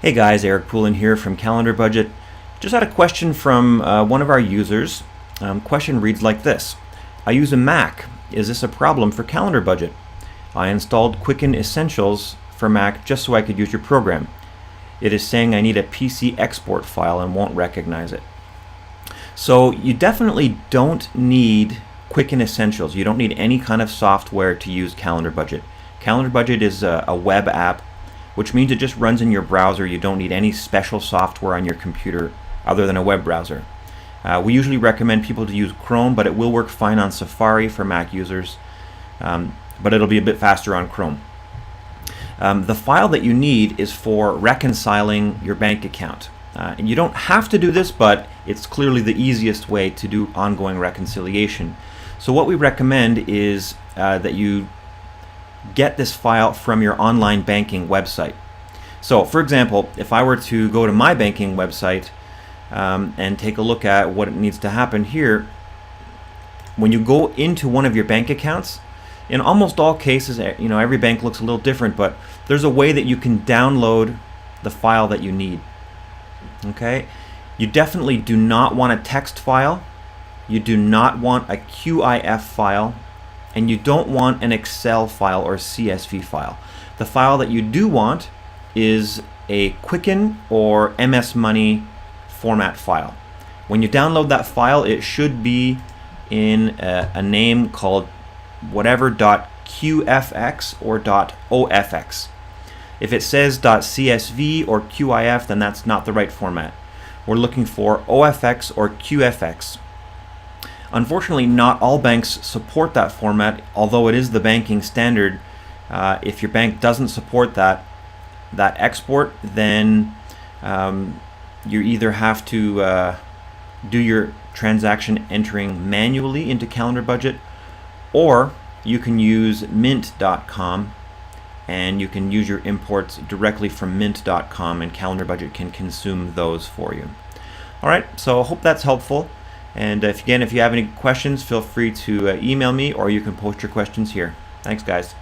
Hey guys, Eric Poulin here from CalendarBudget. Just had a question from one of our users. Question reads like this. I use a Mac. Is this a problem for CalendarBudget? I installed Quicken Essentials for Mac just so I could use your program. It is saying I need a PC export file and won't recognize it. So you definitely don't need Quicken Essentials. You don't need any kind of software to use CalendarBudget. CalendarBudget is a web app, which means it just runs in your browser. You don't need any special software on your computer other than a web browser. We usually recommend people to use Chrome, but it will work fine on Safari for Mac users, but it'll be a bit faster on Chrome. The file that you need is for reconciling your bank account. And you don't have to do this, but it's clearly the easiest way to do ongoing reconciliation. So what we recommend is that you get this file from your online banking website. So for example, if I were to go to my banking website and take a look at what needs to happen here, when you go into one of your bank accounts, in almost all cases, every bank looks a little different, but there's a way that you can download the file that you need. Okay, you definitely do not want a text file, you do not want a QIF file, and you don't want an Excel file or CSV file. The file that you do want is a Quicken or MS Money format file. When you download that file, it should be in a name called whatever .qfx or .ofx. If it says .csv or QIF, then that's not the right format. We're looking for OFX or QFX. Unfortunately, not all banks support that format, although it is the banking standard. If your bank doesn't support that export, then you either have to do your transaction entering manually into CalendarBudget, or you can use mint.com and you can use your imports directly from mint.com, and CalendarBudget can consume those for you. Alright, so I hope that's helpful. And if you have any questions, feel free to email me, or you can post your questions here. Thanks, guys.